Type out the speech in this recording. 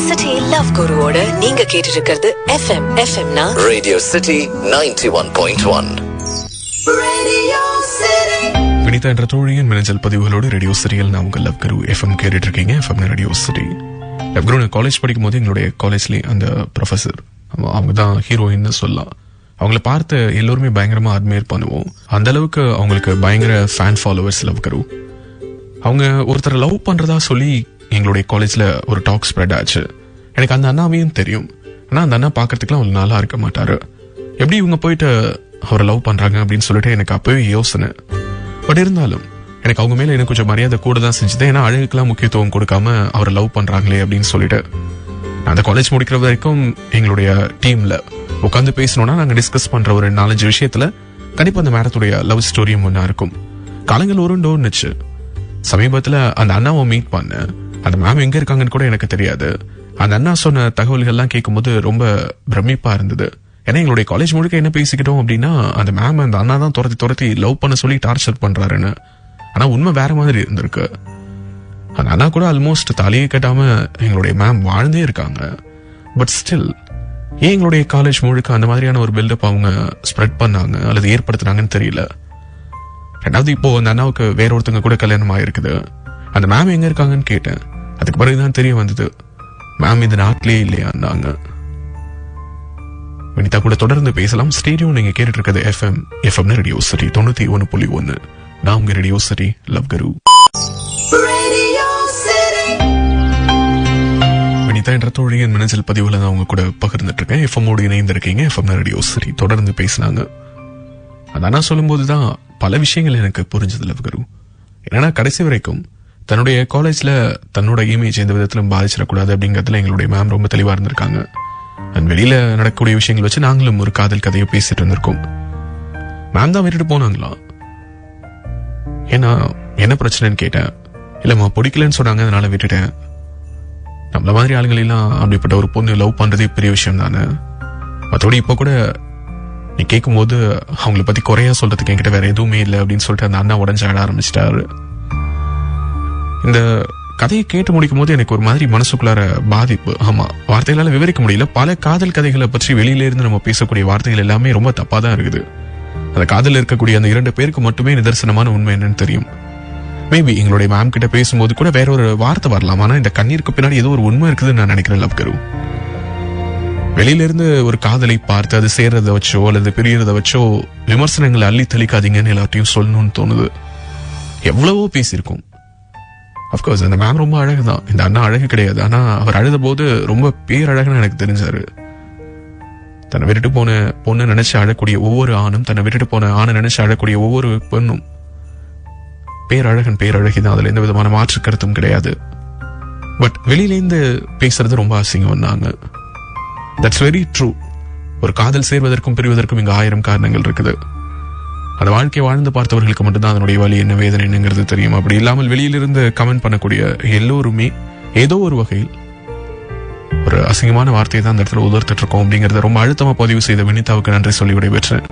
City love குருவோட நீங்க கேட்டு இருக்கிறது எஃப்எம்னா Radio City 91.1. வினிதா என்ற தோழியின் மினஞ்சல் பதிவுகளோடு ரேடியோ சிட்டியில் நான் உங்கள் லவ் குரு எஃப்எம் கேட்டுட்டு இருக்கீங்க. FM radio city. லவ் குரு நான் காலேஜ் படிக்கும் போது எங்களுடைய காலேஜ்லேயே அந்த ப்ரொஃபஸர் அவங்க தான் ஹீரோயின்னு சொல்லலாம். அவங்கள பார்த்து எல்லோருமே பயங்கரமா அட்மையர் பண்ணுவோம். அந்த அளவுக்கு அவங்களுக்கு பயங்கர ஃபேன் ஃபாலோவர்ஸ் லவ் குரு. அவங்க ஒருத்தர் லவ் பண்றதா சொல்லி எங்களுடைய காலேஜ்ல ஒரு டாக் ஸ்ப்ரெட் ஆச்சு. எனக்கு அந்த அண்ணாவையும் தெரியும். ஆனா அந்த அண்ணா பாக்குறதுக்குலாம் ஒரு நாளா இருக்க மாட்டாரு. எப்படி இவங்க போயிட்டு அவரை லவ் பண்றாங்க அப்படின்னு சொல்லிட்டு எனக்கு அப்பவே யோசனை. பட் இருந்தாலும் எனக்கு அவங்க மேல எனக்கு கொஞ்சம் மரியாதை கூட தான் செஞ்சது. ஏன்னா அழகுக்கெல்லாம் முக்கியத்துவம் கொடுக்காம அவரை லவ் பண்றாங்களே அப்படின்னு சொல்லிட்டு அந்த காலேஜ் முடிக்கிற வரைக்கும் எங்களுடைய டீம்ல உட்காந்து பேசணும்னா நாங்க டிஸ்கஸ் பண்ற ஒரு 4-5 விஷயத்துல கண்டிப்பா அந்த மேடத்துடைய லவ் ஸ்டோரியும் ஒன்னா இருக்கும். காலங்கள் உருண்டோன்னுச்சு. சமீபத்துல அந்த அண்ணாவை மீட் பண்ண, அந்த மேம் எங்க இருக்காங்கன்னு கூட எனக்கு தெரியாது. அந்த அண்ணா சொன்ன தகவல்கள்லாம் கேட்கும்போது ரொம்ப பிரமிப்பா இருந்தது. ஏன்னா எங்களுடைய காலேஜ் முழுக்க என்ன பேசிக்கிட்டோம் அப்படின்னா அந்த மேம் அந்த அண்ணா தான் துரத்தி லவ் பண்ண சொல்லி டார்ச்சர் பண்றாருன்னு. ஆனா உண்மை வேற மாதிரி இருந்திருக்கு. அந்த அண்ணா கூட ஆல்மோஸ்ட் தலையே கட்டாம எங்களுடைய மேம் வாழ்ந்தே இருக்காங்க. பட் ஸ்டில் ஏன் எங்களுடைய காலேஜ் முழுக்க அந்த மாதிரியான ஒரு பில்டப் அவங்க ஸ்ப்ரெட் பண்ணாங்க அல்லது ஏற்படுத்தினாங்கன்னு தெரியல. ரெண்டாவது இப்போ அந்த அண்ணாவுக்கு வேற ஒருத்தங்க கூட கல்யாணம் ஆயிருக்குது. அந்த மேம் எங்க இருக்காங்கன்னு கேட்டேன். அதுக்கு பிறகுதான் தெரிய வந்தது மேம் இந்த நாட்டிலேயே இல்லையாண்டாங்க. வினிதா கூட தொடர்ந்து பேசலாம். ஸ்டேடியோ நீங்க கேட்டுட்டு இருக்கிறது எஃப்எம் ரேடியோ சிட்டி 91.1. நான் உங்க ரேடியோ சிட்டி லவ் குரு. வினிதா என்ற தோழியின் மினஞ்சல் பதிவுல நான் அவங்க கூட பகிர்ந்துட்டு இருக்கேன். எஃப்எம்மோடு இணைந்திருக்கீங்க. எஃப்எம் ரேடியோ சிட்டி தொடர்ந்து பேசினாங்க. அதான் சொல்லும் போதுதான் பல விஷயங்கள் எனக்கு புரிஞ்சது லவ் குரு. என்னன்னா கடைசி வரைக்கும் தன்னுடைய காலேஜ்ல தன்னோட இமேஜ் எந்த விதத்திலும் பாதிச்சிடக்கூடாது அப்படிங்கறதுல எங்களுடைய மேம் ரொம்ப தெளிவா இருந்திருக்காங்க. வெளியில நடக்கக்கூடிய விஷயங்கள் வச்சு நாங்களும் ஒரு காதல் கதையை பேசிட்டு இருந்திருக்கோம். மேம் தான் விட்டுட்டு போனாங்களாம். ஏன்னா என்ன பிரச்சனைன்னு கேட்டேன். இல்லம்மா பிடிக்கலன்னு சொன்னாங்க, அதனால விட்டுட்டேன். நம்மள மாதிரி ஆளுங்கள் எல்லாம் அப்படிப்பட்ட ஒரு பொண்ணு லவ் பண்றதே பெரிய விஷயம் தானே. மற்றபடி இப்ப கூட நீ கேட்கும் போது அவங்களை பத்தி குறையா சொல்றதுக்கு என்கிட்ட வேற எதுவுமே இல்லை அப்படின்னு சொல்லிட்டு அந்த அண்ணா உடஞ்சு ஆட ஆரம்பிச்சிட்டாரு. இந்த கதையை கேட்டு முடிக்கும் போது எனக்கு ஒரு மாதிரி மனசுக்குள்ளார பாதிப்பு. ஆமா, வார்த்தைகளால விவரிக்க முடியல. பல காதல் கதைகளை பற்றி வெளியில இருந்து நம்ம பேசக்கூடிய வார்த்தைகள் எல்லாமே ரொம்ப தப்பா தான் இருக்குது. அந்த காதல் இருக்கக்கூடிய அந்த 2 பேருக்கு மட்டுமே நிதர்சனமான உண்மை என்னன்னு தெரியும். மேபி எங்களுடைய மேம் கிட்ட பேசும்போது கூட வேற ஒரு வார்த்தை வரலாம். ஆனா இந்த கண்ணீருக்கு பின்னாடி ஏதோ ஒரு உண்மை இருக்குதுன்னு நான் நினைக்கிறேன் லவ் குரு. வெளியில இருந்து ஒரு காதலை பார்த்து அது சேர்றதை வச்சோ அல்லது பிரியறதை வச்சோ விமர்சனங்களை அள்ளி தெளிக்காதீங்கன்னு எல்லாத்தையும் சொல்லணும்னு தோணுது. எவ்வளவோ பேசியிருக்கோம். அப்கோர்ஸ் அந்த மேம் ரொம்ப அழகுதான். இந்த அண்ணா அழகு கிடையாது. ஆனா அவர் அழுத போது ரொம்ப பேரழகுன்னு எனக்கு தெரிஞ்சாரு. தன்னை விட்டுட்டு போன பொண்ணு நினைச்சு அழக்கூடிய ஒவ்வொரு ஆணும், தன்னை விட்டுட்டு போன ஆணை நினைச்சு அழக்கூடிய ஒவ்வொரு பெண்ணும் பேரழகிதான். அதுல எந்த விதமான மாற்று கருத்தும் கிடையாது. பட் வெளியிலேருந்து பேசுறது ரொம்ப அசிங்கம் வந்தாங்க. That's very true. ஒரு காதல் சேர்வதற்கும் பிரிவதற்கும் இங்க 1000 காரணங்கள் இருக்குது. அந்த வாழ்க்கையை வாழ்ந்து பார்த்தவர்களுக்கு மட்டும்தான் அதனுடைய வலி என்ன வேதனை என்னங்கிறது தெரியும். அப்படி இல்லாமல் வெளியிலிருந்து கமெண்ட் பண்ணக்கூடிய எல்லோருமே ஏதோ ஒரு வகையில் ஒரு அசிங்கமான வார்த்தையை தான் அந்த இடத்துல உதர்த்திட்டு இருக்கோம் அப்படிங்கறத ரொம்ப அழுத்தமா பதிவு செய்த வினிதாவுக்கு நன்றி சொல்லி விடைபெற்றேன்.